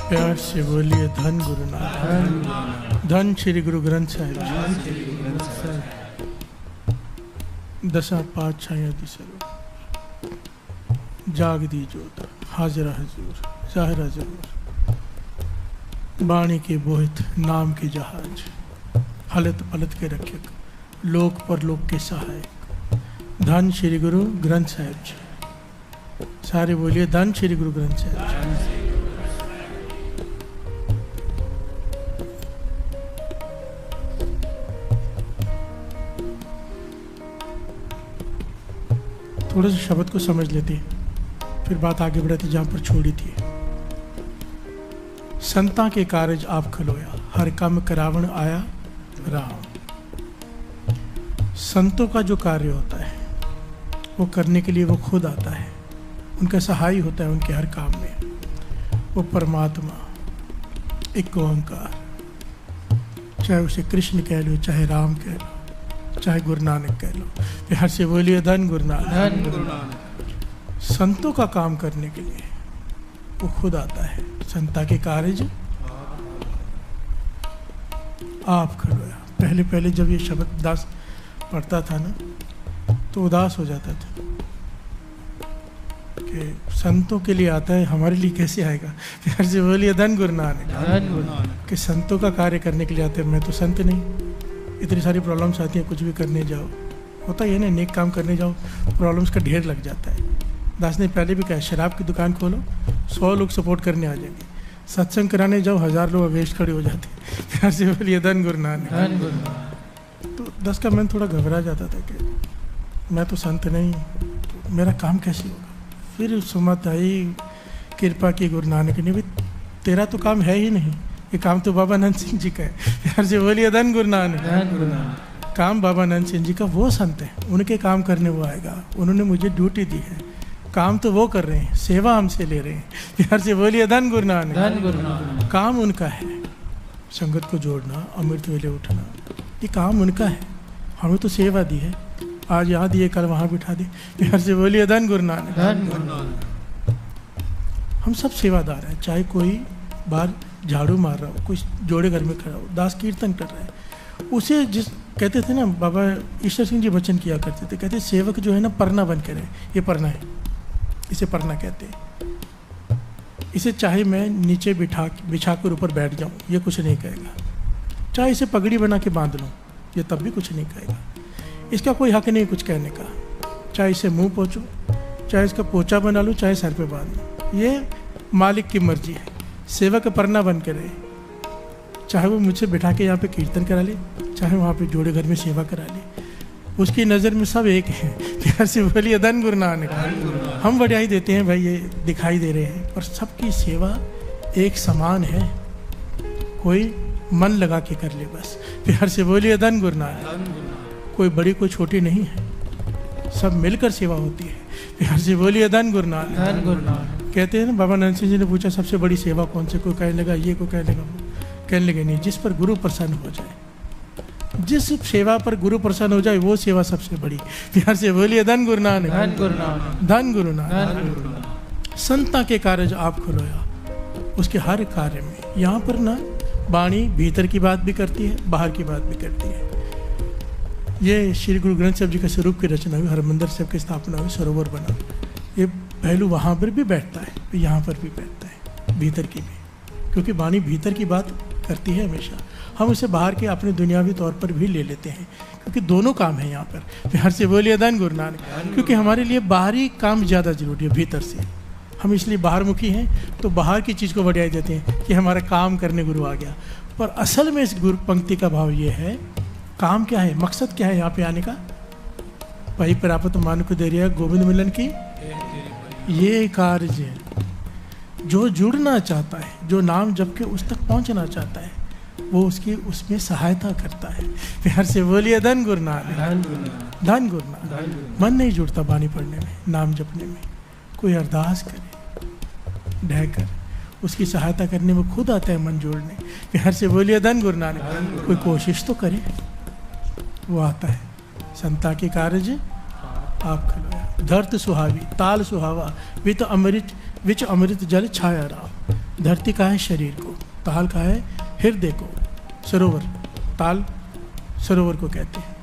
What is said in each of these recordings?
प्यार से बोलिए धन गुरु नानक, धन श्री गुरु ग्रंथ साहिब जी, दसा पातशाहियां दी सरो, जाग दी जोत, हाजरा हजूर, जाहिरा जरूर, बाणी के बोहित नाम के जहाज, हलत पलत के रक्षक, लोक पर लोक के सहायक, धन श्री गुरु ग्रंथ साहिब जी। सारे बोलिए धन श्री गुरु ग्रंथ साहिब जी। थोड़ा सा शब्द को समझ लेते हैं, फिर बात आगे बढ़ाती जहाँ पर छोड़ी थी। संता के कारज आप खलोया, हर काम करावण आया राम। संतों का जो कार्य होता है वो करने के लिए वो खुद आता है, उनका सहाय होता है उनके हर काम में। वो परमात्मा एक ओंकार, चाहे उसे कृष्ण कह लो, चाहे राम कह लो, चाहे गुरु नानक कह लो, बिहार से बोलिए धन गुरु नानक। संतों का काम करने के लिए वो खुद आता है। संता के कार्य आप खलोया। पहले पहले जब ये शब्द दास पढ़ता था ना तो उदास हो जाता था कि संतों के लिए आता है, हमारे लिए कैसे आएगा। बिहार से बोलिए धन गुरु नानक। कि संतों का कार्य करने के लिए आते हैं, मैं तो संत नहीं। इतनी सारी प्रॉब्लम्स आती हैं, कुछ भी करने जाओ, होता ही है ना, नेक काम करने जाओ प्रॉब्लम्स का ढेर लग जाता है। दास ने पहले भी कहा, शराब की दुकान खोलो 100 लोग सपोर्ट करने आ जाएंगे, सत्संग कराने जाओ 1000 लोग अवेस्ट खड़े हो जाते हैं। प्यार से बोलिए धन गुरु नानक। तो दास का मन थोड़ा घबरा जाता था कि मैं तो संत नहीं, मेरा काम कैसे होगा। फिर सुमत आई, कृपा की गुरु नानक ने, भी तेरा तो काम है ही नहीं, ये काम तो बाबा नंद सिंह जी का है। प्यार से बोलिए धन गुरु नानक। काम बाबा नंद सिंह जी का, वो संत है, उनके काम करने वो आएगा। उन्होंने मुझे ड्यूटी दी है, काम तो वो कर रहे हैं, सेवा हमसे ले रहे हैं। प्यार से बोलिए धन गुरु नानक। काम उनका है, संगत को जोड़ना, अमृत वेले उठना, ये काम उनका है। हमें तो सेवा दी है, आज यहाँ दिए कल वहाँ बिठा दे। प्यार से बोलिए धन गुरु नानक। हम सब सेवादार हैं, चाहे कोई बाहर झाड़ू मार रहा हो, कोई जोड़े घर में खड़ा हो, दास कीर्तन कर रहा है, उसे जिस कहते थे ना, बाबा ईश्वर सिंह जी वचन किया करते थे, कहते सेवक जो है ना परना बन के रहे। ये परना है, इसे परना कहते हैं। इसे चाहे मैं नीचे बिछा कर ऊपर बैठ जाऊं, ये कुछ नहीं कहेगा। चाहे इसे पगड़ी बना के बांध लूं, ये तब भी कुछ नहीं कहेगा। इसका कोई हक नहीं कुछ कहने का। चाहे इसे मुंह पोंछूं, चाहे इसका पोछा बना लूं, चाहे सर पे बांध लूं, ये मालिक की मर्जी है। सेवक परना बन के रहे, चाहे वो मुझसे बिठा के यहाँ पे कीर्तन करा ले, चाहे वहाँ पे जोड़े घर में सेवा करा ले, उसकी नज़र में सब एक है। प्यार से बोलिए धन गुरु नानक। हम बढ़ियाई देते हैं भाई, ये दिखाई दे रहे हैं, पर सबकी सेवा एक समान है, कोई मन लगा के कर ले बस। प्यार से बोलिए धन गुरु नानक। कोई बड़ी कोई छोटी नहीं है, सब मिलकर सेवा होती है। प्यार से बोलिए धन गुरु नानक। कहते हैं ना, बाबा नंद सिंह जी ने पूछा सबसे बड़ी सेवा कौन से, कोई कहने लगा ये, कोई कहने लगा वो, कहने लगे नहीं, जिस पर गुरु प्रसन्न हो जाए, जिस सेवा पर गुरु प्रसन्न हो जाए वो सेवा सबसे बड़ी। प्यार से बोलिए धन गुरु नानक। धन गुरु नानक। संता के कार्य आप खुलोया, उसके हर कार्य में, यहाँ पर ना वाणी भीतर की बात भी करती है, बाहर की बात भी करती है। ये श्री गुरु ग्रंथ साहिब जी के स्वरूप की रचना हुई, हरमंदिर साहिब की स्थापना हुई, सरोवर बना। ये पहलू वहाँ पर भी बैठता है, यहाँ पर भी बैठता है, भीतर की भी, क्योंकि वाणी भीतर की बात करती है हमेशा। हम उसे बाहर के अपने दुनियावी तौर पर भी ले लेते हैं, क्योंकि दोनों काम है यहाँ पर। प्यार से बोलिए धन गुरु नानक। क्योंकि हमारे लिए बाहरी काम ज़्यादा जरूरी है भीतर से, हम इसलिए बाहर मुखी हैं, तो बाहर की चीज़ को बढ़ाई देते हैं कि हमारा काम करने गुरु आ गया। पर असल में इस गुरु पंक्ति का भाव ये है, काम क्या है, मकसद क्या है यहाँ पे आने का। भाई प्राप्त मानुक दे रही है गोविंद मिलन की ये कार्य है। जो जुड़ना चाहता है, जो नाम जप के उस तक पहुंचना चाहता है, वो उसकी उसमें सहायता करता है। प्यार से बोलिए धन गुरु नानक। धन गुरु नानक। मन नहीं जुड़ता वाणी पढ़ने में, नाम जपने में। कोई अरदास करे ढह कर, उसकी सहायता करने में खुद आता है मन जोड़ने। प्यार से बोलिए धन गुरु नानक। कोई कोशिश तो करे, वो आता है। संता के कार्य आप खलोया, धरत सुहावी, ताल सुहावा, विच अमृत जल छाया राम। धरती का है शरीर को, ताल का है हृदय को, सरोवर, ताल सरोवर को कहते हैं।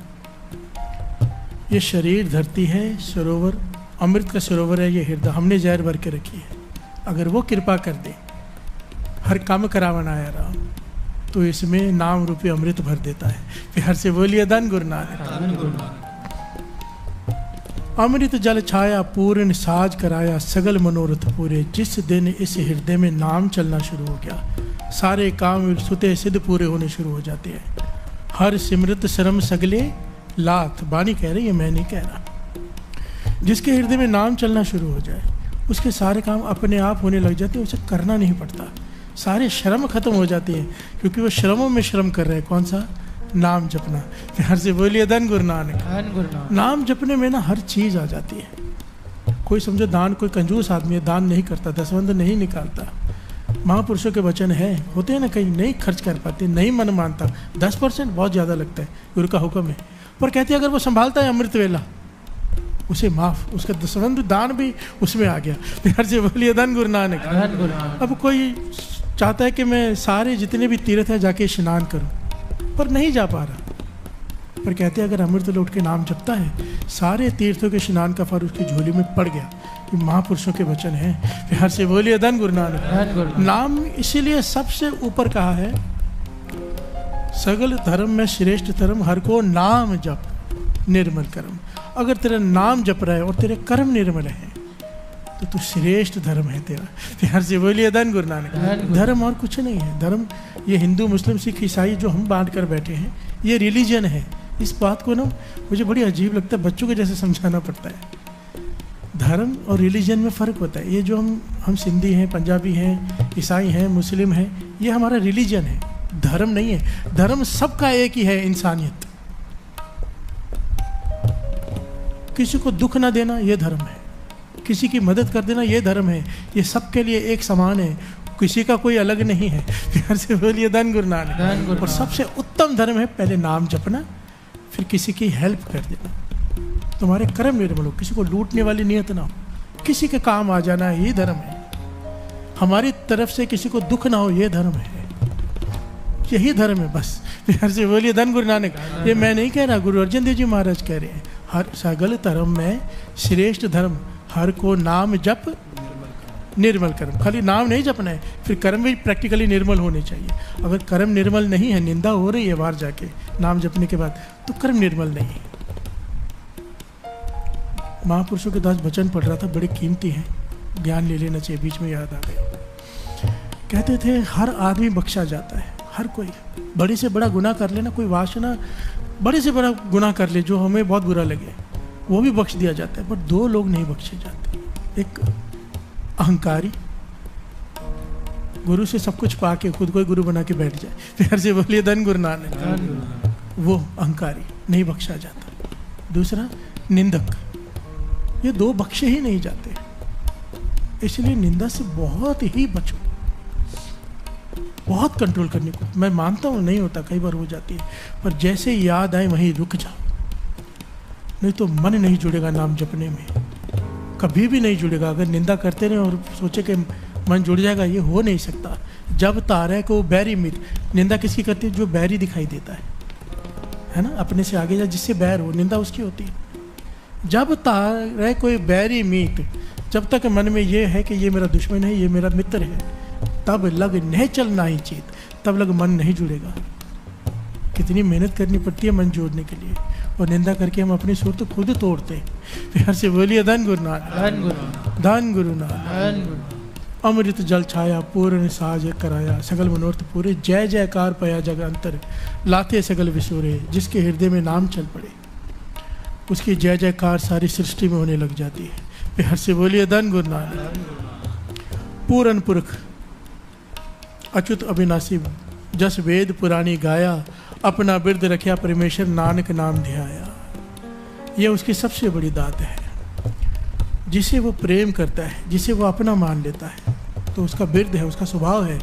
ये शरीर धरती है, सरोवर अमृत का सरोवर है ये हृदय। हमने जहर भर के रखी है। अगर वो कृपा कर दे, हर काम करावन आया राम, तो इसमें नाम रूपी अमृत भर देता है। प्यार से बोलिए धन गुरु नानक। अमृत जल छाया पूर्ण साज कराया, सगल मनोरथ पूरे। जिस दिन इस हृदय में नाम चलना शुरू हो गया, सारे काम सुते सिद्ध पूरे होने शुरू हो जाते हैं। हर सिमृत शर्म सगले लाथ, बानी कह रही है, मैं नहीं कह रहा। जिसके हृदय में नाम चलना शुरू हो जाए, उसके सारे काम अपने आप होने लग जाते हैं, उसे करना नहीं पड़ता। सारे श्रम खत्म हो जाते हैं, क्योंकि वो श्रमों में श्रम कर रहे हैं। कौन सा? नाम जपना। प्यार से बोलिए धन गुरु नानक। नाम जपने में ना हर चीज़ आ जाती है। कोई समझो दान, कोई कंजूस आदमी है, दान नहीं करता, दसवंध नहीं निकालता। महापुरुषों के वचन है, होते हैं ना, कहीं नहीं खर्च कर पाते, नहीं मन मानता, 10% बहुत ज़्यादा लगता है, गुरु का हुक्म है। पर कहते हैं अगर वो संभालता है अमृत वेला, उसे माफ, उसका दसवंध दान भी उसमें आ गया। प्यार से बोलिए धन गुरु नानक। अब कोई चाहता है कि मैं सारे जितने भी तीर्थ हैं जाके स्नान करूं, पर नहीं जा पा रहा। पर कहते हैं अगर अमृत लौट के नाम जपता है, सारे तीर्थों के स्नान का फल उसकी झोली में पड़ गया। ये महापुरुषों के वचन हैं। प्यार से बोलिए धन गुरु नानक। नाम इसीलिए सबसे ऊपर कहा है, सगल धर्म में श्रेष्ठ धर्म हर को नाम जप निर्मल कर्म। अगर तेरा नाम जप रहा है और तेरे कर्म निर्मल हैं, तो तू श्रेष्ठ धर्म है तेरा। प्यार से बोलिए धन गुरु नानक। धर्म और कुछ नहीं है। धर्म ये हिंदू मुस्लिम सिख ईसाई जो हम बांट कर बैठे हैं, ये रिलीजन है। इस बात को ना मुझे बड़ी अजीब लगता है, बच्चों के जैसे समझाना पड़ता है। धर्म और रिलीजन में फ़र्क होता है। ये जो हम सिंधी हैं, पंजाबी हैं, ईसाई हैं, मुस्लिम हैं, ये हमारा रिलीजन है, धर्म नहीं है। धर्म सबका एक ही है, इंसानियत। किसी को दुख ना देना ये धर्म है, किसी की मदद कर देना ये धर्म है। ये सबके लिए एक समान है, किसी का कोई अलग नहीं है। प्यार से बोलिए धन गुरु नानक। और सबसे उत्तम धर्म है पहले नाम जपना, फिर किसी की हेल्प कर देना। तुम्हारे कर्म निर्मल हो, किसी को लूटने वाली नियत ना हो, किसी के काम आ जाना, ये धर्म है। हमारी तरफ से किसी को दुख ना हो, ये धर्म है। यही धर्म है बस। प्यार से बोलिए धन गुरु नानक। ये मैं नहीं कह रहा, गुरु अर्जन देव जी महाराज कह रहे हैं। हर सगल धर्म में श्रेष्ठ धर्म हर को नाम जप निर्मल कर्म। खाली नाम नहीं जपना है, फिर कर्म भी प्रैक्टिकली निर्मल होने चाहिए। अगर कर्म निर्मल नहीं है, निंदा हो रही है बाहर जाके नाम जपने के बाद, तो कर्म निर्मल नहीं है। महापुरुषों के 10 वचन पढ़ रहा था, बड़े कीमती हैं, ज्ञान ले लेना चाहिए। बीच में याद आ गया, कहते थे हर आदमी बख्शा जाता है। हर कोई बड़े से बड़ा गुनाह कर लेना, कोई वासना बड़े से बड़ा गुनाह कर ले जो हमें बहुत बुरा लगे, वो भी बख्श दिया जाता है। पर 2 लोग नहीं बख्शे जाते। एक अहंकारी, गुरु से सब कुछ पाके खुद को ही गुरु बना के बैठ जाए। प्यार से बोलिए धन गुरु नानक। वो अहंकारी नहीं बख्शा जाता। दूसरा निंदक, ये 2 बख्शे ही नहीं जाते। इसलिए निंदा से बहुत ही बचो, बहुत कंट्रोल करने को। मैं मानता हूँ नहीं होता, कई बार हो जाती है, पर जैसे याद आए वहीं रुक जाओ, नहीं तो मन नहीं जुड़ेगा नाम जपने में, कभी भी नहीं जुड़ेगा। अगर निंदा करते रहे और सोचे कि मन जुड़ जाएगा, ये हो नहीं सकता। जब तारे को बैरी मित, निंदा किसकी करती है? जो बैरी दिखाई देता है ना, अपने से आगे जा जिससे बैर हो, निंदा उसकी होती है। जब तारे कोई बैरी मीत, जब तक मन में ये है कि ये मेरा दुश्मन है, ये मेरा मित्र है, तब लग नहीं चलना ही चेत, तब लग मन नहीं जुड़ेगा। कितनी मेहनत करनी पड़ती है मन जोड़ने के लिए, और निंदा करके हम अपनी सुर तो खुद तोड़ते हैं। प्यार से बोलिए धन गुरु नानक। धन गुरु नानक। अमृत जल छाया पूर्ण साज कराया, सगल मनोरथ पूरे। जय जयकार पया जग अंतर, लाते सगल विसुरे। जिसके हृदय में नाम चल पड़े, उसकी जय जयकार सारी सृष्टि में होने लग जाती है। प्यार से बोलिए धन गुरु नानक। पूरन पुरख अच्युत अविनाशी, जस वेद पुरानी गाया। अपना बिरद रखिया परमेश्वर, नानक नाम ध्याया। यह उसकी सबसे बड़ी दात है। जिसे वो प्रेम करता है, जिसे वो अपना मान लेता है, तो उसका बिरद है, उसका स्वभाव है,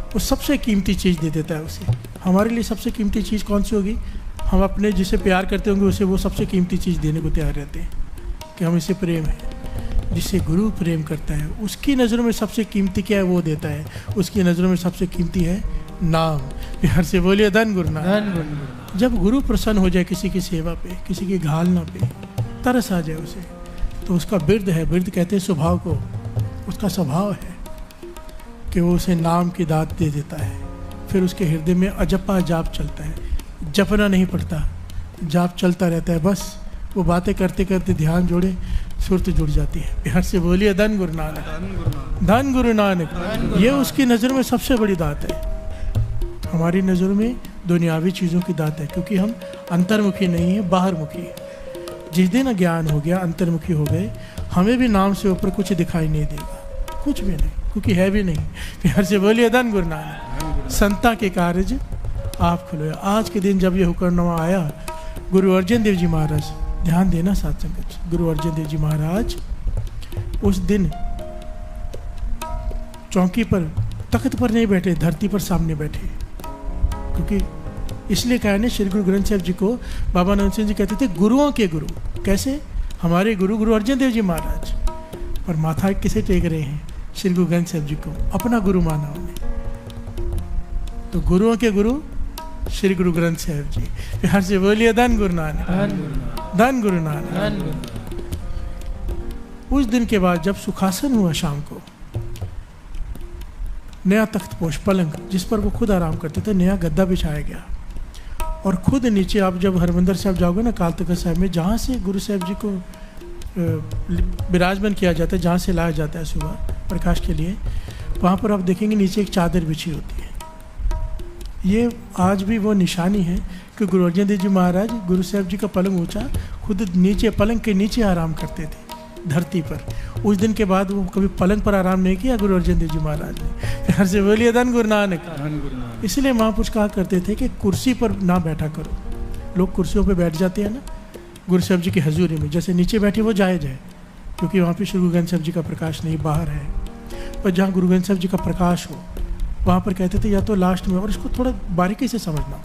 वो सबसे कीमती चीज़ दे देता है उसे। हमारे लिए सबसे कीमती चीज़ कौन सी होगी? हम अपने जिसे प्यार करते होंगे उसे वो सबसे कीमती चीज़ देने को तैयार रहते हैं कि हम इसे प्रेम है। जिससे गुरु प्रेम करता है उसकी नज़रों में सबसे कीमती क्या है वो देता है। उसकी नज़रों में सबसे कीमती है नाम। प्यार से बोलिए धन गुरु नानक। जब गुरु प्रसन्न हो जाए किसी की सेवा पे, किसी की घालना पे तरस आ जाए उसे, तो उसका बिरद है, बिरद कहते हैं स्वभाव को, उसका स्वभाव है कि वो उसे नाम की दात दे देता है। फिर उसके हृदय में अजपा जाप चलता है, जपना नहीं पड़ता, जाप चलता रहता है। बस वो बातें करते करते ध्यान जोड़े, सुरत जुड़ जाती है। प्यार से बोलिए धन गुरु नानक, धन गुरु नानक। ये उसकी नज़र में सबसे बड़ी दात है। हमारी नज़र में दुनियावी चीज़ों की दात है, क्योंकि हम अंतर्मुखी नहीं है, बाहरमुखी है। जिस दिन ज्ञान हो गया, अंतर्मुखी हो गए, हमें भी नाम से ऊपर कुछ दिखाई नहीं देगा, कुछ भी नहीं, क्योंकि है भी नहीं। प्यार से बोलिए धन गुरु नानक। संता के कार्य आप खुलो। आज के दिन जब ये हुक्मनामा आया, गुरु अर्जन देव जी महाराज, ध्यान देना साथ संगत, गुरु अर्जन देव जी महाराज उस दिन चौकी पर, तख्त पर नहीं बैठे, धरती पर सामने बैठे। क्योंकि इसलिए कहा ने श्री गुरु ग्रंथ साहिब जी को बाबा नंद सिंह जी कहते थे गुरुओं के गुरु। कैसे? हमारे गुरु गुरु अर्जन देव जी महाराज, पर माथा किसे टेक रहे हैं? श्री गुरु ग्रंथ साहिब जी को अपना गुरु माना उन्हें। तो गुरुओं के गुरु श्री गुरु ग्रंथ साहिब जी। प्यार से बोलिए धन गुरु नानक, धन गुरु नानक। उस दिन के बाद जब सुखासन हुआ शाम को, नया तख्तपोश पलंग जिस पर वो खुद आराम करते थे, नया गद्दा बिछाया गया। और खुद नीचे आप जब हरमंदिर साहब जाओगे ना, काल तख्त साहब में, जहाँ से गुरु साहब जी को विराजमान किया जाता है, जहाँ से लाया जाता है सुबह प्रकाश के लिए, वहाँ पर आप देखेंगे नीचे एक चादर बिछी होती है। ये आज भी वो निशानी है कि गुरु अर्जन देव जी महाराज, गुरु साहब जी का पलंग ऊंचा, खुद नीचे पलंग के नीचे आराम करते थे धरती पर। उस दिन के बाद वो कभी पलंग पर आराम नहीं किया गुरु अर्जन देव जी महाराज ने। प्यार से बोलिए धन गुरु नानक। इसलिए महापुरुष कहा करते थे कि कुर्सी पर ना बैठा करो। लोग कुर्सियों पर बैठ जाते हैं ना गुरु साहब जी की हजूरी में, जैसे नीचे बैठे वो जायज़ है, क्योंकि वहाँ पर श्री गुरु ग्रंथ साहब जी का प्रकाश नहीं, बाहर है। पर जहाँ गुरु ग्रंथ साहब जी का प्रकाश हो, वहाँ पर कहते थे या तो लास्ट में, और इसको थोड़ा बारीकी से समझना,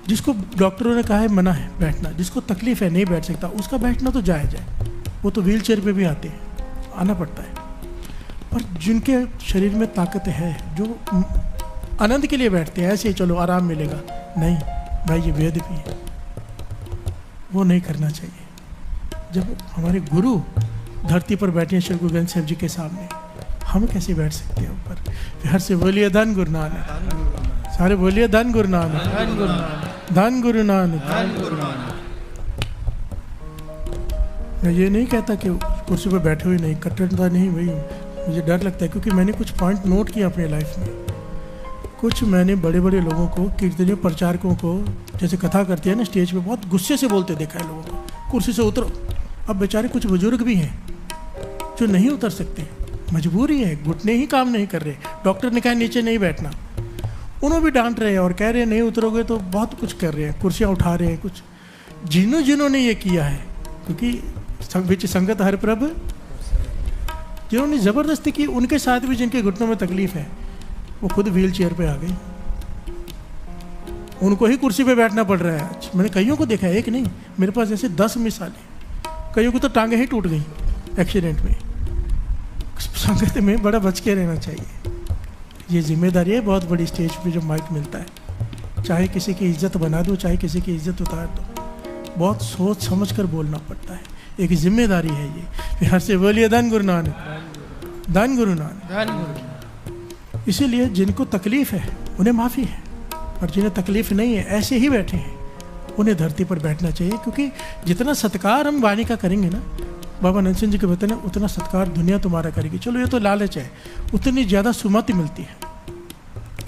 जिसको डॉक्टरों ने कहा है मना है बैठना, जिसको तकलीफ है नहीं बैठ सकता, उसका बैठना तो जायज़ है। वो तो व्हील चेयर पर भी आते हैं, आना पड़ता है। पर जिनके शरीर में ताकत है, जो आनंद के लिए बैठते हैं, ऐसे ही चलो आराम मिलेगा, नहीं भाई, ये वेद भी है, वो नहीं करना चाहिए। जब हमारे गुरु धरती पर बैठे हैं श्री गुरु ग्रंथ साहिब जी के सामने, हम कैसे बैठ सकते हैं ऊपर? प्यार से बोलिए धन गुरु नानक। सारे बोलिए धन गुरु नानक, धन गुरु नानक। मैं ये नहीं कहता कि कुर्सी पर बैठे हुए नहीं, कट्टरता नहीं भाई, मुझे डर लगता है, क्योंकि मैंने कुछ पॉइंट नोट किया अपने लाइफ में। कुछ मैंने बड़े बड़े लोगों को, कीर्तनियों प्रचारकों को, जैसे कथा करते हैं ना स्टेज पे, बहुत गुस्से से बोलते देखा है लोगों को, कुर्सी से उतरो। अब बेचारे कुछ बुजुर्ग भी हैं जो नहीं उतर सकते, मजबूरी है, घुटने ही काम नहीं कर रहे, डॉक्टर ने कहा नीचे नहीं बैठना, उन्होंने भी डांट रहे हैं और कह रहे हैं नहीं उतरोगे तो बहुत कुछ कर रहे हैं, कुर्सियाँ उठा रहे हैं कुछ। जिन्होंने ये किया है, क्योंकि विच संगत हर प्रभ, जिन्होंने ज़बरदस्ती की, उनके साथ भी जिनके घुटनों में तकलीफ है, वो खुद व्हील चेयर पे आ गए, उनको ही कुर्सी पे बैठना पड़ रहा है आज। मैंने कईयों को देखा है, एक नहीं, मेरे पास ऐसे 10 मिसालें। कईयों को तो टांगे ही टूट गई एक्सीडेंट में। संगत में बड़ा बच के रहना चाहिए, ये जिम्मेदारी है बहुत बड़ी। स्टेज पे जो माइक मिलता है, चाहे किसी की इज्जत बना दो, चाहे किसी की इज्जत उतार दो, बहुत सोच समझ कर बोलना पड़ता है, एक जिम्मेदारी है ये। प्यार से बोलिए धन गुरु नानक, धन गुरु नानक। इसीलिए जिनको तकलीफ है उन्हें माफ़ी है, और जिन्हें तकलीफ नहीं है ऐसे ही बैठे हैं, उन्हें धरती पर बैठना चाहिए। क्योंकि जितना सत्कार हम वाणी का करेंगे ना, बाबा नंद सिंह जी के बताने, उतना सत्कार दुनिया तुम्हारा करेगी। चलो ये तो लालच है, उतनी ज़्यादा सुमति मिलती है,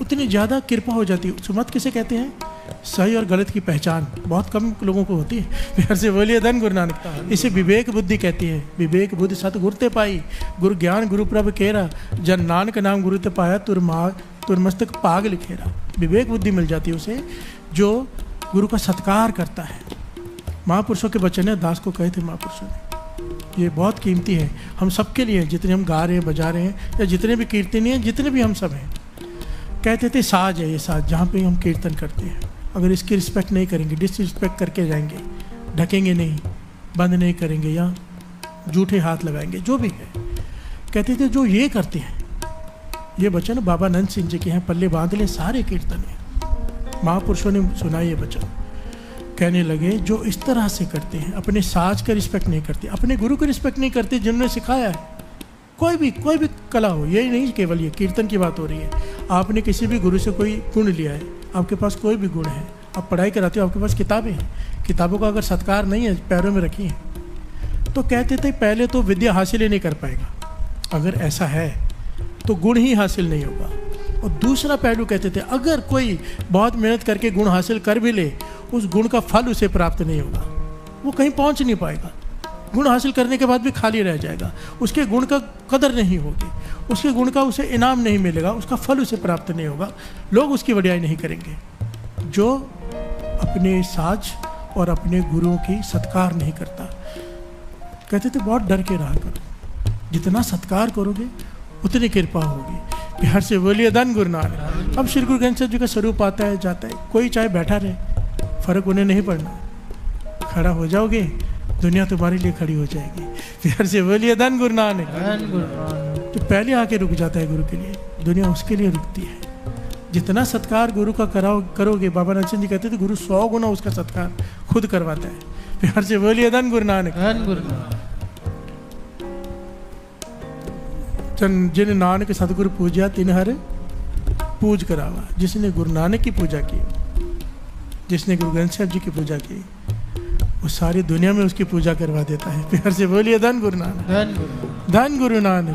उतनी ज़्यादा कृपा हो जाती है। सुमत किसे कहते हैं? सही और गलत की पहचान बहुत कम लोगों को होती है। प्यार से बोलिए धन गुरु नानक। इसे विवेक बुद्धि कहती है। विवेक बुद्धि सत गुरु ते पाई, गुरु ज्ञान गुरु प्रभ केरा, जन नानक नाम गुरु ते पाया, तुर मस्तक पाग लिखेरा। विवेक बुद्धि मिल जाती है उसे, जो गुरु का सत्कार करता है। महापुरुषों के वचन है, दास को कहे थे महापुरुषों ने, ये बहुत कीमती है हम सबके लिए, जितने हम गा रहे हैं बजा रहे हैं, या जितने भी कीर्तनी हैं, जितने भी हम सब हैं। कहते थे साज है ये साज, जहाँ पे हम कीर्तन करते हैं, अगर इसकी रिस्पेक्ट नहीं करेंगे, डिसरिस्पेक्ट करके जाएंगे, ढकेंगे नहीं, बंद नहीं करेंगे, या जूठे हाथ लगाएंगे, जो भी है। कहते थे जो ये करते हैं, ये वचन बाबा नंद सिंह जी के हैं, पल्ले बांध ले सारे कीर्तन है, महापुरुषों ने सुना ये वचन। कहने लगे जो इस तरह से करते हैं, अपने साज का रिस्पेक्ट नहीं करते, अपने गुरु का रिस्पेक्ट नहीं करते जिन्होंने सिखाया है, कोई भी कला हो, यही नहीं केवल ये कीर्तन की बात हो रही है। आपने किसी भी गुरु से कोई गुण लिया है, आपके पास कोई भी गुण है, आप पढ़ाई कराते हो, आपके पास किताबें हैं, किताबों का अगर सत्कार नहीं है, पैरों में रखी है, तो कहते थे पहले तो विद्या हासिल ही नहीं कर पाएगा, अगर ऐसा है तो गुण ही हासिल नहीं होगा। और दूसरा पहलू कहते थे अगर कोई बहुत मेहनत करके गुण हासिल कर भी ले, उस गुण का फल उसे प्राप्त नहीं होगा, वो कहीं पहुंच नहीं पाएगा, गुण हासिल करने के बाद भी खाली रह जाएगा, उसके गुण का कदर नहीं होगी, उसके गुण का उसे इनाम नहीं मिलेगा, उसका फल उसे प्राप्त नहीं होगा, लोग उसकी वडियाई नहीं करेंगे। जो अपने साज और अपने गुरुओं की सत्कार नहीं करता, कहते थे बहुत डर के रहा करो, जितना सत्कार करोगे उतनी कृपा होगी। प्यार से बोलिए धन गुरु नानक। अब श्री गुरु ग्रंथ साहिब जी का स्वरूप आता है जाता है, कोई चाहे बैठा रहे, फर्क उन्हें नहीं पड़ना, खड़ा हो जाओगे दुनिया तुम्हारे लिए खड़ी हो जाएगी। प्यार से बोलिए धन गुरु नानक। तो पहले आके रुक जाता है गुरु के लिए, दुनिया उसके लिए रुकती है। जितना सत्कार गुरु का करोगे, बाबा नंद सिंह जी कहते थे गुरु 100 गुना उसका सत्कार खुद करवाता है। प्यार से बोलिए धन गुरु नानक। जिन नानक सतगुरु पूजा तिन हर पूज करावा। जिसने गुरु नानक की पूजा की, जिसने गुरु ग्रंथ साहिब जी की पूजा की, वो सारी दुनिया में उसकी पूजा करवा देता है। प्यार से बोलिए धन गुरु नानक। धन गुरु नानक,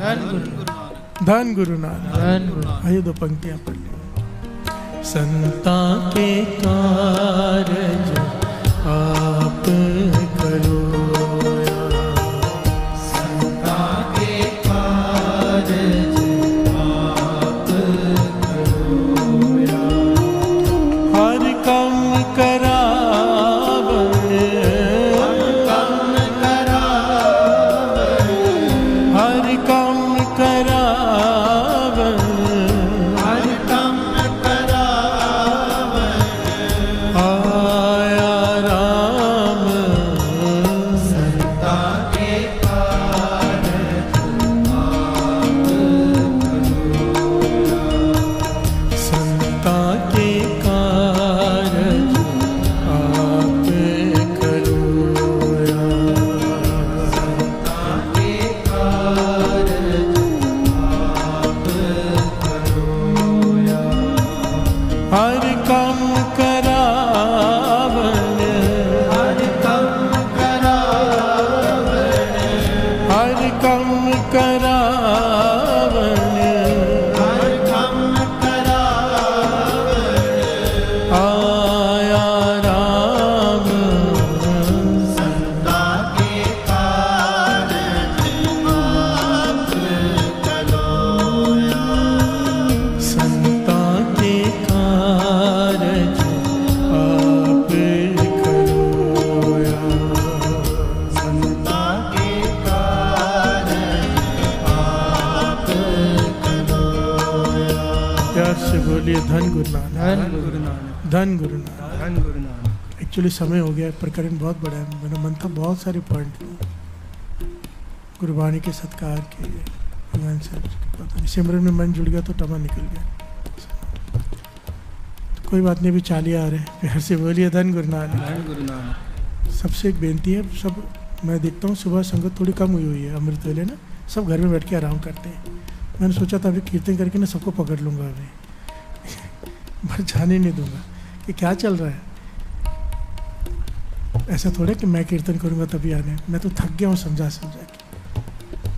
धन गुरु नानक। आइए दो पंक्तियां पढ़ ली। संता के कारज आप करो, संता के कारज आप करो, हर काम करावन, हर काम करावन, हर काम करावन, हर काम करावन, आया राम संता के कारज आप करो, संता के कारज आप करो, संता के कारज आप करो, हर काम करावन, हर काम करावन, हर काम करावन, हर काम करावन, आया राम संता के कारज आप करो, संता के कारज आप करो, संता के कारज आप करो। प्यार से बोलिए धन गुरु नानक। धन गुरु नानक। एक्चुअली समय हो गया है, प्रकरण बहुत बड़ा है, मेरा मन था बहुत सारे पॉइंट गुरबाणी के सत्कार के, भगवान साहब जी के, पता नहीं सिमरन में मन जुड़ गया तो टमा निकल गया। तो कोई बात नहीं, अभी चालिया आ रहे हैं। प्यार से बोलिए धन गुरु नानक। सबसे एक बेनती है, सब मैं देखता हूँ सुबह संगत थोड़ी कम हुई है अमृत वेले ना, सब घर में बैठ के आराम करते हैं। मैंने सोचा था अभी कीर्तन करके ना सबको पकड़ लूँगा, अभी पर जाने नहीं दूंगा कि क्या चल रहा है। ऐसा थोड़ा कि मैं कीर्तन करूँगा तभी आने, मैं तो थक गया हूँ समझा के।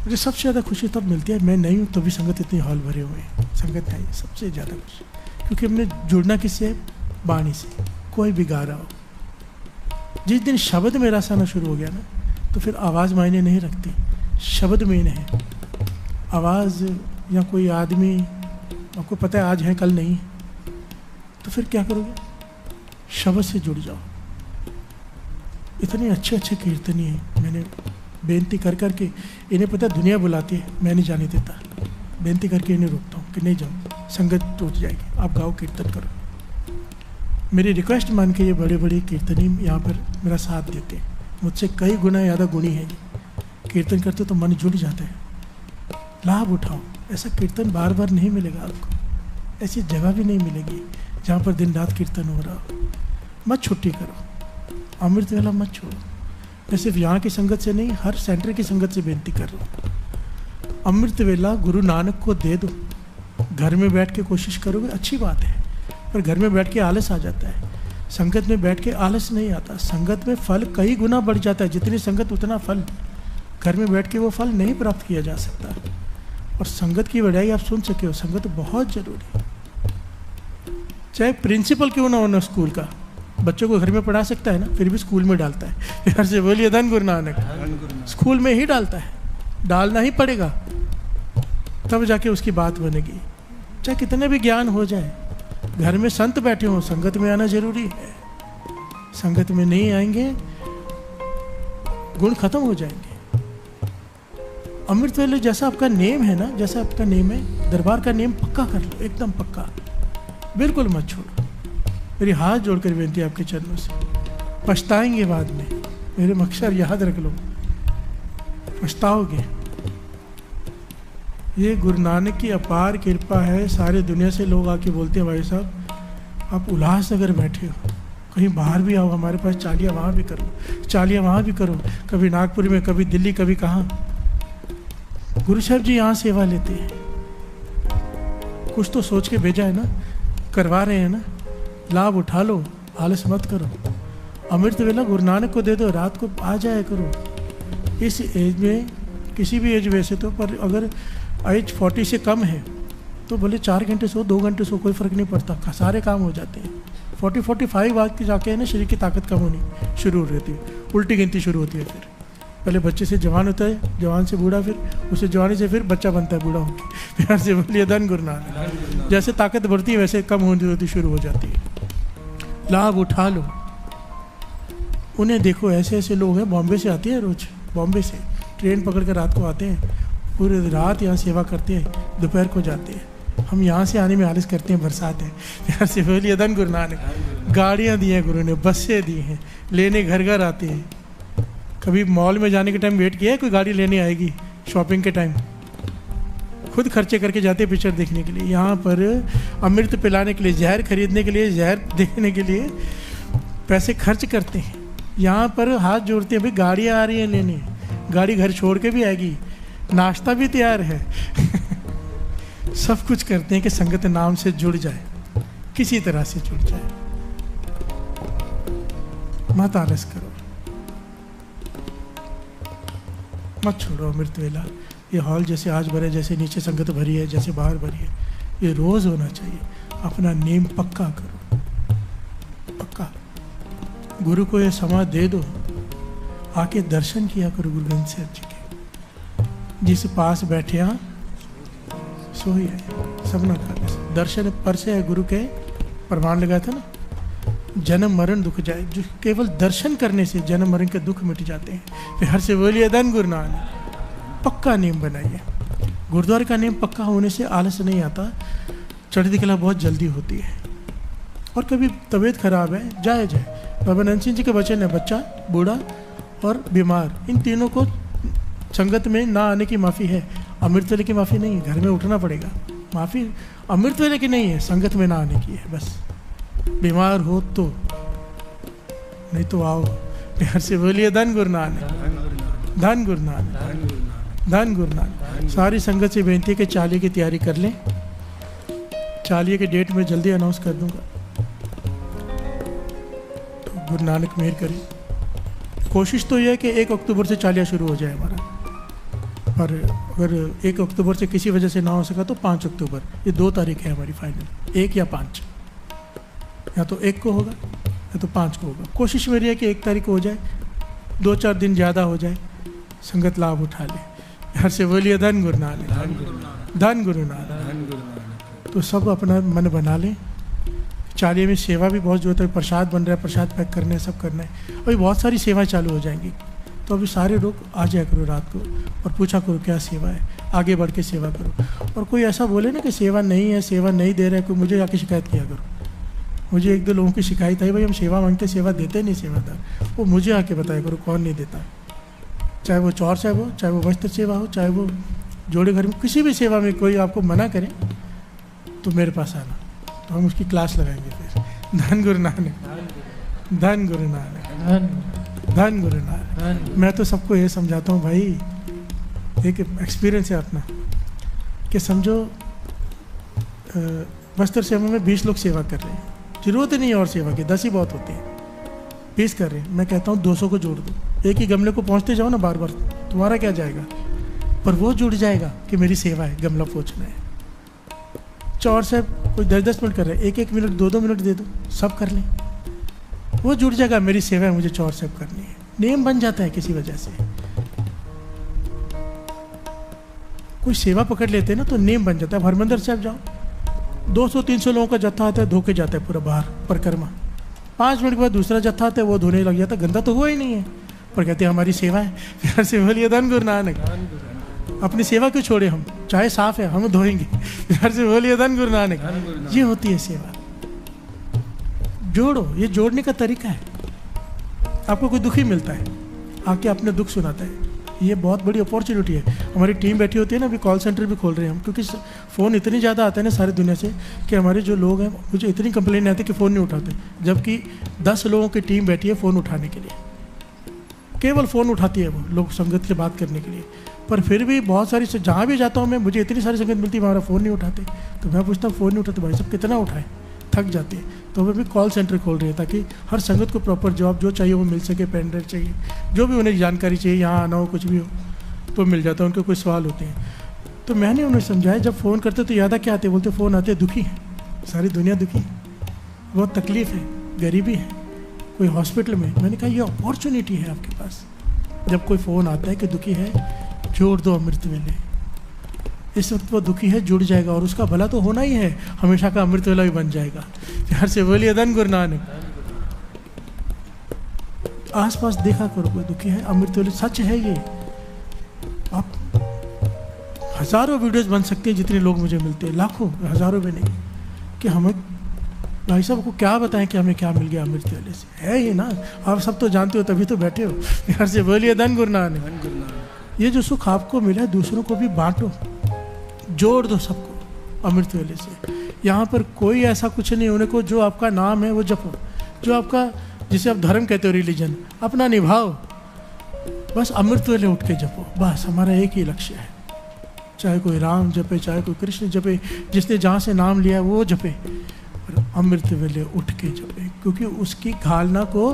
मुझे सबसे ज़्यादा खुशी तब मिलती है, मैं नहीं हूँ तो भी संगत इतनी हॉल भरे हुए हैं, संगत नहीं, सबसे ज़्यादा खुशी, क्योंकि हमने जुड़ना किससे, वाणी से। कोई भी गा रहा हो, जिस दिन शब्द में रस आना शुरू हो गया ना, तो फिर आवाज़ मायने नहीं रखती, शब्द में है। आवाज़ या कोई आदमी आपको पता है आज है कल नहीं, तो फिर क्या करोगे, शब्द से जुड़ जाओ। इतने अच्छे अच्छे कीर्तनी हैं, मैंने बेनती कर कर के, इन्हें पता दुनिया बुलाती है, मैं नहीं जाने देता, बेनती करके इन्हें रोकता हूँ कि नहीं जाओ, संगत टूट जाएगी, आप गाओ कीर्तन करो। मेरी रिक्वेस्ट मान के ये बड़े बड़े कीर्तनी यहाँ पर मेरा साथ देते हैं, मुझसे कई गुना ज़्यादा गुणी हैं ये कीर्तन करते हो तो मन जुड़ जाता है। लाभ उठाओ, ऐसा कीर्तन बार बार नहीं मिलेगा आपको, ऐसी जगह भी नहीं मिलेगी जहाँ पर दिन रात कीर्तन हो रहा हो। मत छुट्टी करो, अमृत वेला मत छोड़ो। मैं सिर्फ यहाँ की संगत से नहीं, हर सेंटर की संगत से बेनती कर रहा हूँ, अमृत वेला गुरु नानक को दे दो। घर में बैठ के कोशिश करोगे अच्छी बात है, पर घर में बैठ के आलस आ जाता है। संगत में बैठ के आलस नहीं आता, संगत में फल कई गुना बढ़ जाता है। जितनी संगत उतना फल, घर में बैठ के वो फल नहीं प्राप्त किया जा सकता। और संगत की बढ़ाई आप सुन सके हो, संगत बहुत जरूरी है। चाहे प्रिंसिपल क्यों ना होना स्कूल का, बच्चों को घर में पढ़ा सकता है ना, फिर भी स्कूल में डालता है। प्यार से बोलिए धन गुरु नानक। स्कूल में ही डालता है, डालना ही पड़ेगा, तब जाके उसकी बात बनेगी। चाहे कितने भी ज्ञान हो जाए, घर में संत बैठे हो, संगत में आना जरूरी है। संगत में नहीं आएंगे गुण खत्म हो जाएंगे। अमृत वेले जैसा आपका नेम है ना, जैसा आपका नेम है, दरबार का नेम पक्का कर लो, एकदम पक्का, बिल्कुल मत छोड़ो। मेरी हाथ जोड़कर विनती है आपके चरणों से, पछताएंगे बाद में, मेरे अक्षर याद रख लो, पछताओगे। ये गुरु नानक की अपार कृपा है। सारे दुनिया से लोग आके बोलते हैं भाई साहब आप उल्लासनगर बैठे हो, कहीं बाहर भी आओ, हमारे पास चालियाँ वहाँ भी करो, चालियाँ वहाँ भी करो, कभी नागपुर में, कभी दिल्ली, कभी कहाँ। गुरु साहब जी यहाँ सेवा लेते हैं, कुछ तो सोच के भेजा है ना, करवा रहे हैं ना, लाभ उठा लो, आलस मत करो। अमृत वेला गुरु नानक को दे दो, रात को आ जाया करो। इस एज में, किसी भी एज वैसे तो, पर अगर एज 40 से कम है तो भले 4 घंटे सो, 2 घंटे सो, कोई फ़र्क नहीं पड़ता, सारे काम हो जाते हैं। 40-45 बाद की जाके है ना, शरीर की ताकत कम होनी शुरू हो रहती है, उल्टी गिनती शुरू होती है। फिर पहले बच्चे से जवान होता है, जवान से बूढ़ा, फिर उससे जवानी से फिर बच्चा बनता है बूढ़ा होकर। प्यार से बोलिए धन गुरु नानक। जैसे ताकत बढ़ती है वैसे कम होती शुरू हो जाती है। लाभ उठा लो, उन्हें देखो, ऐसे ऐसे लोग हैं, बॉम्बे से आते हैं रोज़, बॉम्बे से ट्रेन पकड़ कर रात को आते हैं, पूरी रात यहाँ सेवा करते हैं, दोपहर को जाते हैं। हम यहाँ से आने में आलस करते हैं, बरसात है। प्यार से बोलिए धन गुरु नानक। गाड़ियाँ दी हैं गुरु ने, बसें दी हैं, लेने घर घर आते हैं। कभी मॉल में जाने के टाइम वेट किया है कोई गाड़ी लेने आएगी? शॉपिंग के टाइम खुद खर्चे करके जाते हैं पिक्चर देखने के लिए। यहाँ पर अमृत पिलाने के लिए, जहर खरीदने के लिए, जहर देखने के लिए पैसे खर्च करते हैं। यहाँ पर हाथ जोड़ते हैं, भाई गाड़ियाँ आ रही हैं लेने, गाड़ी घर छोड़ के भी आएगी, नाश्ता भी तैयार है। सब कुछ करते हैं कि संगत नाम से जुड़ जाए, किसी तरह से जुड़ जाए। मत आलस करो, मत छोड़ो अमृत वेला। ये हॉल जैसे आज भरे, जैसे नीचे संगत भरी है, जैसे बाहर भरी है, ये रोज़ होना चाहिए। अपना नेम पक्का करो, पक्का। गुरु को ये समय दे दो, आके दर्शन किया करो गुरु ग्रंथ साहब जी के। जिस पास बैठे हाँ सोई है, सबना खा। दर्शन पर से है गुरु के, प्रमाण लगाया था ना, जन्म मरण दुख जाए। जो केवल दर्शन करने से जन्म मरण के दुख मिट जाते हैं। फिर हर से बोलिए धन गुरु नानक। पक्का नेम बनाइए। गुरुद्वारे का नेम पक्का होने से आलस नहीं आता, चढ़ती कला बहुत जल्दी होती है। और कभी तबीयत खराब है, जाए जाए। बाबा नंद सिंह जी के वचन है, बच्चा, बूढ़ा और बीमार, इन तीनों को संगत में ना आने की माफ़ी है। अमृत वेले की माफ़ी नहीं है, घर में उठना पड़ेगा। माफ़ी अमृत वेले की नहीं है, संगत में ना आने की है बस। बीमार हो तो, नहीं तो आओ। प्यार से बोलिए धन गुरु नानक, धन गुरु नानक, धन गुरु नानक। सारी संगत से बेनती है कि चालीहे की तैयारी कर लें। चालीहे के डेट में जल्दी अनाउंस कर दूंगा, तो गुरु नानक मेहर करें। कोशिश तो यह है कि 1 अक्टूबर से चालिया शुरू हो जाए हमारा, और अगर 1 अक्टूबर से किसी वजह से ना हो सका तो 5 अक्टूबर, ये 2 तारीख है हमारी फाइनल, 1 या 5, या तो 1 को होगा या तो 5 को होगा। कोशिश मेरी है कि 1 तारीख को हो जाए, 2-4 दिन ज़्यादा हो जाए, संगत लाभ उठा ले। हर से बोलिए धन गुरु नानक, धन गुरु नानक। तो सब अपना मन बना लें। चालिये में सेवा भी बहुत जरूरत है, प्रसाद बन रहा है, प्रसाद पैक करना है, सब करना है। अभी बहुत सारी सेवाएं चालू हो जाएंगी, तो अभी सारे लोग आ जाया करो रात को और पूछा करो क्या सेवा है, आगे बढ़ के सेवा करो। और कोई ऐसा बोले ना कि सेवा नहीं है, सेवा नहीं दे रहे, कोई मुझे आके शिकायत किया करो। मुझे 1-2 लोगों की शिकायत आई, भाई हम सेवा मांगते, सेवा देते नहीं सेवादार, वो मुझे आके बताया करो कौन नहीं देता। चाहे वो चौर साहब हो, चाहे वो वस्त्र सेवा हो, चाहे वो जोड़े घर में, किसी भी सेवा में कोई आपको मना करे तो मेरे पास आना, तो हम उसकी क्लास लगाएंगे फिर। धन गुरु नानक, धन गुरु नानक, धन गुरु नानक। मैं तो सबको ये समझाता हूँ भाई, एक एक्सपीरियंस है अपना, कि समझो वस्त्र सेवा में 20 लोग सेवा कर रहे हैं, जरूरत ही नहीं है और सेवा की, 10 ही बहुत होती है, 20 कर रहे हैं। मैं कहता हूँ 200 को जोड़ दो, एक ही गमले को पहुँचते जाओ ना बार बार, तुम्हारा क्या जाएगा, पर वो जुड़ जाएगा कि मेरी सेवा है, गमला पहुँचना है। चौर से कोई 10-10 मिनट कर रहे हैं, 1-1 मिनट 2-2 मिनट दे दो, सब कर लें, वो जुड़ जाएगा, मेरी सेवा है, मुझे चौर सेव करनी है। नेम बन जाता है किसी वजह से, कोई सेवा पकड़ लेते हैं ना तो नेम बन जाता है। हरमंदिर साहब जाओ, 200-300 लोगों का जत्था आता है, धो के जाता है पूरा बाहर परिक्रमा, 5 मिनट के बाद दूसरा जत्था आता है, वो धोने लग जाता है, गंदा तो हुआ ही नहीं है, पर कहते हैं हमारी सेवा है। प्यार से बोलिए धन गुरु नानक। अपनी सेवा क्यों छोड़े हम, चाहे साफ है हम धोएंगे। प्यार से बोलिए धन गुरु नानक। ये होती है सेवा। जोड़ो, ये जोड़ने का तरीका है। आपको कोई दुखी मिलता है, आके अपने दुख सुनाता है, ये बहुत बड़ी अपॉर्चुनिटी है। हमारी टीम बैठी होती है ना, अभी कॉल सेंटर भी खोल रहे हैं हम, क्योंकि फ़ोन इतनी ज़्यादा आते हैं ना सारी दुनिया से, कि हमारे जो लोग हैं, मुझे इतनी कंप्लेन आती है कि फ़ोन नहीं उठाते, जबकि 10 लोगों की टीम बैठी है फ़ोन उठाने के लिए, केवल फ़ोन उठाती है वो लोग संगत से बात करने के लिए। पर फिर भी बहुत सारी, जहाँ भी जाता हूँ मैं, मुझे इतनी सारी संगत मिलती है, हमारा फ़ोन नहीं उठाते, तो मैं पूछता हूँ फ़ोन नहीं उठाते, भाई साहब कितना उठाएं, थक जाते हैं। तो वे भी कॉल सेंटर खोल रहे हैं ताकि हर संगत को प्रॉपर जवाब जो चाहिए वो मिल सके, पेन ड्राइव चाहिए, जो भी उन्हें जानकारी चाहिए, यहाँ आना हो कुछ भी हो तो मिल जाता है। उनके कोई सवाल होते हैं तो मैंने उन्हें समझाया, जब फ़ोन करते तो याद क्या आते, बोलते फ़ोन आते दुखी है, सारी दुनिया दुखी है, बहुत तकलीफ़ है, गरीबी है, कोई हॉस्पिटल में। मैंने कहा ये अपॉर्चुनिटी है आपके पास, जब कोई फ़ोन आता है कि दुखी है, जोड़ दो अमृत वेले। इस वक्त वो दुखी है, जुड़ जाएगा और उसका भला तो होना ही है, हमेशा का अमृत वेला भी बन जाएगा। प्यार से बोलिए धन गुरु नानक। आस पास देखा करो, कोई दुखी है, अमृत वेले सच है ये। आप हज़ारों वीडियोस बन सकते हैं, जितने लोग मुझे मिलते हैं, लाखों हज़ारों में नहीं, कि हमें भाई साहब को क्या बताएं कि हमें क्या मिल गया अमृत वेले से। है ये ना, आप सब तो जानते हो, तभी तो बैठे हो। प्यार से बोलिए धन गुरु नानक। ये जो सुख आपको मिला है, दूसरों को भी बांटो, जोड़ दो सबको अमृत वेले से। यहाँ पर कोई ऐसा कुछ नहीं होने को, जो आपका नाम है वो जपो, जो आपका, जिसे आप धर्म कहते हो, रिलीजन, अपना निभाओ, बस अमृत वेले उठ के जपो, बस हमारा एक ही लक्ष्य है। चाहे कोई राम जपे, चाहे कोई कृष्ण जपे, जिसने जहाँ से नाम लिया वो जपे, पर अमृत वेले उठ के जपे, क्योंकि उसकी घालना को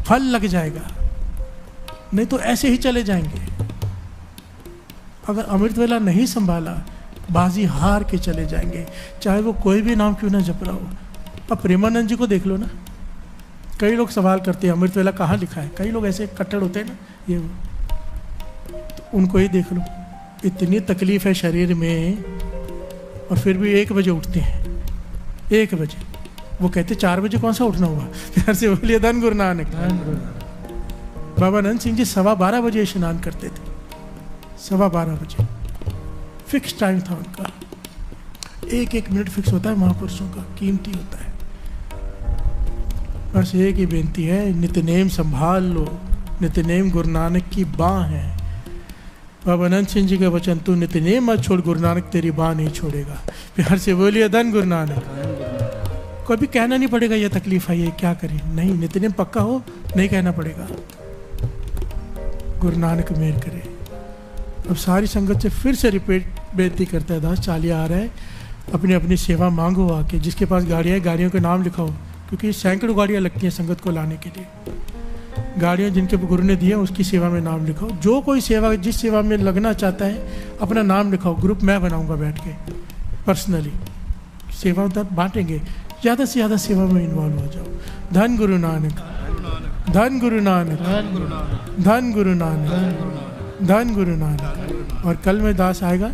फल लग जाएगा, नहीं तो ऐसे ही चले जाएंगे। अगर अमृत वेला नहीं संभाला, बाजी हार के चले जाएंगे, चाहे वो कोई भी नाम क्यों ना जप रहा हो। अब प्रेमानंद जी को देख लो ना, कई लोग सवाल करते हैं अमृत वेला कहाँ लिखा है, कई लोग ऐसे कट्टर होते हैं ना, ये तो उनको ही देख लो, इतनी तकलीफ है शरीर में, और फिर भी 1 बजे उठते हैं, 1 बजे। वो कहते 4 बजे कौन सा उठना हुआ। प्यार से बोलिए धन गुरु नानक। बाबा नंद सिंह जी 12:15 बजे स्नान करते थे, 12:15 बजे फिक्स टाइम था उनका। 1-1 मिनट फिक्स होता है महापुरुषों का, कीमती होता है। बस एक ही बेनती है, नित्यनेम संभाल लो, नित्यनेम गुरु नानक की बाँ है। बाबा नंद सिंह जी का वचन, तू नित्यनेम मत छोड़, गुरु नानक तेरी बाँ नहीं छोड़ेगा। प्यार से बोलिए धन गुरु नानक। कभी कहना नहीं पड़ेगा ये तकलीफ है, ये क्या करें, नहीं, नित्यनेम पक्का हो, नहीं कहना पड़ेगा। गुरु नानक मेहर करे। अब सारी संगत से फिर से रिपीट बेनती करता है, दास चालिया आ रहा है, अपनी अपनी सेवा मांगो आके, जिसके पास गाड़ियाँ है गाड़ियों के नाम लिखाओ, क्योंकि सैकड़ों गाड़ियाँ लगती हैं संगत को लाने के लिए। गाड़ियाँ जिनके गुरु ने दी है उसकी सेवा में नाम लिखाओ। जो कोई सेवा, जिस सेवा में लगना चाहता है, अपना नाम लिखाओ। ग्रुप मैं बनाऊंगा बैठ के पर्सनली, सेवा तक बांटेंगे, ज़्यादा से ज़्यादा सेवा में इन्वॉल्व हो जाओ। धन गुरु नानक, धन गुरु नानक, धन गुरु नानक, धन गुरु नानक। और कल में दास आएगा,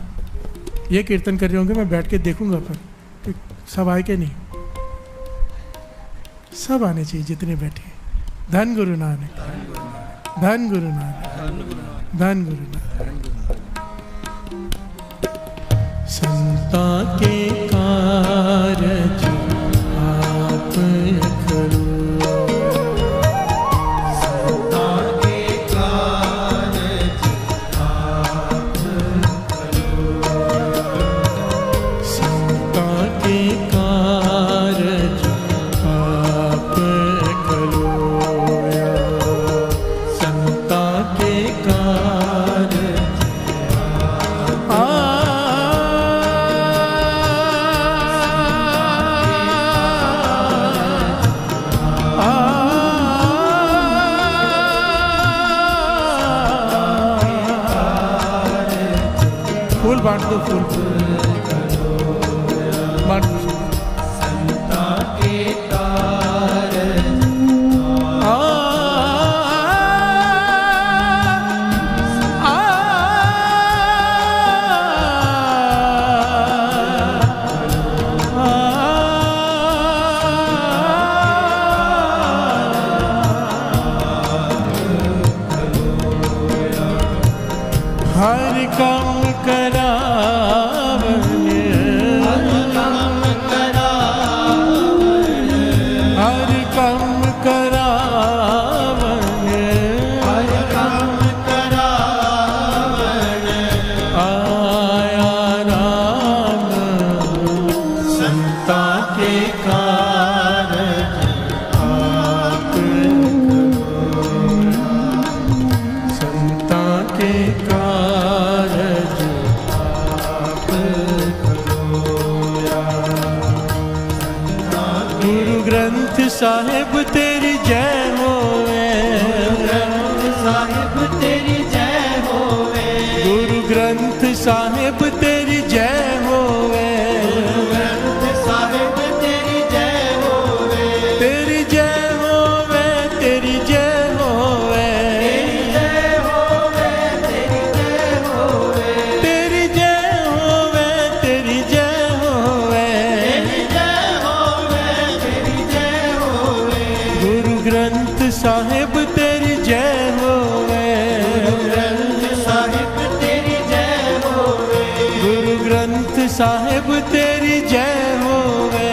ये कीर्तन कर रहे होंगे, मैं बैठ के देखूंगा पर सब आए के नहीं, सब आने चाहिए जितने बैठे। धन गुरु नानक, धन गुरु नानक, धन गुरु नानक। संता के कारज आप करो, संता के कारज बांट दो फूल, बांट दो। संता के कारज हर काम करावने, हर काम करावने, हर काम करावने, हर काम करावने, आया राम संता के कारज आप संता के कारज आप करोया। गुरु ग्रंथ साहिब तेरी जय होवे, ग्रंथ साहिब तेरी जय होवे, गुरु ग्रंथ साहिब तेरी जय होवे, ग्रंथ साहिब तेरी जय होवे, तेरी जय होवे, तेरी जय होवे, तेरी जय होवे, तेरी जय होवे, तेरी जय होवे, तेरी जय होवे, गुरु ग्रंथ साहिब तेरी जय होवे, ग्रंथ साहिब तेरी जय होवे, गुरु ग्रंथ साहिब तेरी जय होवे,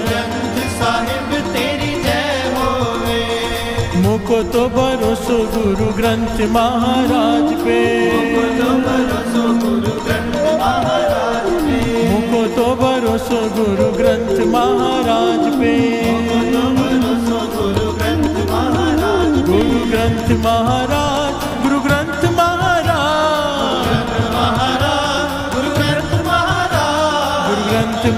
ग्रंथ साहिब तेरी जय होवे, मुको तो भरोसो गुरु ग्रंथ महाराज पे, मुको भरोसो गुरु ग्रंथ महाराज पे, मुको तो भरोसो गुरु ग्रंथ महाराज पे, भरोसो गुरु ग्रंथ महाराज, गुरु ग्रंथ महाराज, गुरु ग्रंथ महाराज, गुरु ग्रंथ महाराज, गुरु ग्रंथ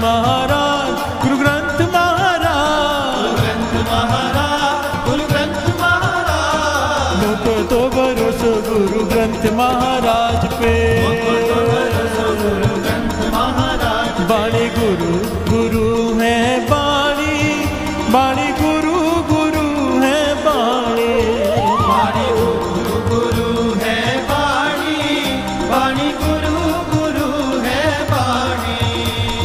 महाराज, गुरु ग्रंथ महाराज, ग्रंथ महाराज, गुरु ग्रंथ महाराज, मुको तो भरोसो गुरु ग्रंथ महाराज पे, भरोसो गुरु ग्रंथ महाराज, बाणी गुरु गुरु है बाणी, बाणी गुरु गुरु है बाणी, वाणी गुरु गुरु है वाणी, वाणी गुरु गुरु है वाणी,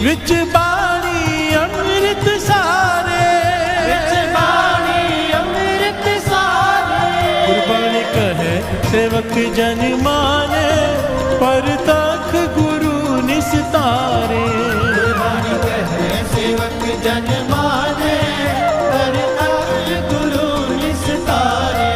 विच बाणी अमृत सारे, विच वाणी अमृत सारे, गुरबाणी कहे सेवक जन माने, पर तख गुरु निस्तारे, वाणी कहे सेवक जन माने, पर तख गुरु निस्तारे,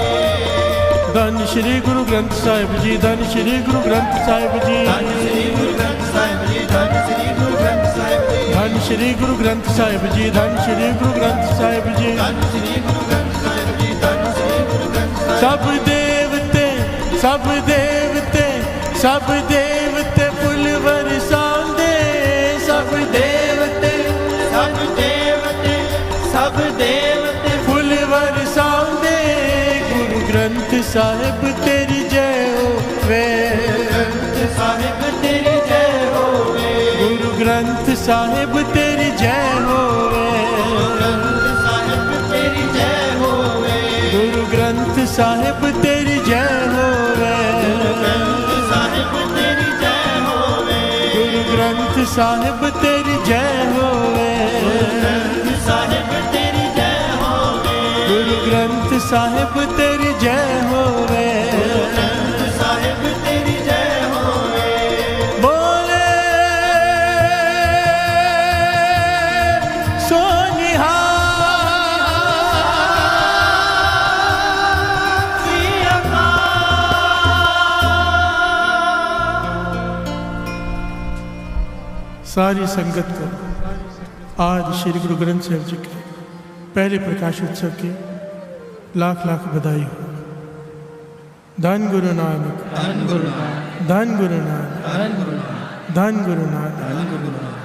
धन श्री गुरु ग्रंथ साहिब जी, धन श्री गुरु ग्रंथ साहिब जी, धन श्री गुरु ग्रंथ साहिब जी, धन श्री गुरु ग्रंथ साहिब जी, धन श्री गुरु ग्रंथ साहिब जी, धन श्री गुरु ग्रंथ साहिब जी, धन श्री गुरु ग्रंथ साहिब जी, धन श्री गुरु ग्रंथ साहिब, सब देवते, सब देवते, सब देवते फुल बरसांदे, सब देवते, सब देवते, सब देवते, फुल बरसांदे, गुरु ग्रंथ साहिब तेरी जय होवे, ग्रंथ साहिब तेरी जय होवे, गुरु ग्रंथ साहिब तेरी जय होवे, ग्रंथ साहिब तेरी जय होवे, गुरु ग्रंथ साहिब तेरी जय होवे, ग्रंथ साहिब तेरी जय होवे, गुरु ग्रंथ साहिब तेरी जय होवे, ग्रंथ साहिब तेरी जय होवे, गुरु ग्रंथ साहिब तेरी जय होवे, ग्रंथ साहिब तेरी जय होवे, बोले सोनिहार, श्री अकाल। सारी संगत को आज श्री गुरु ग्रंथ साहिब जी के पहले प्रकाश उत्सव की लाख लाख बधाई हो। धन गुरु नानक, धन गुरु नानक, धन गुरु नानक, धन गुरु नानक, धन गुरु नानक। धन गुरु नानक।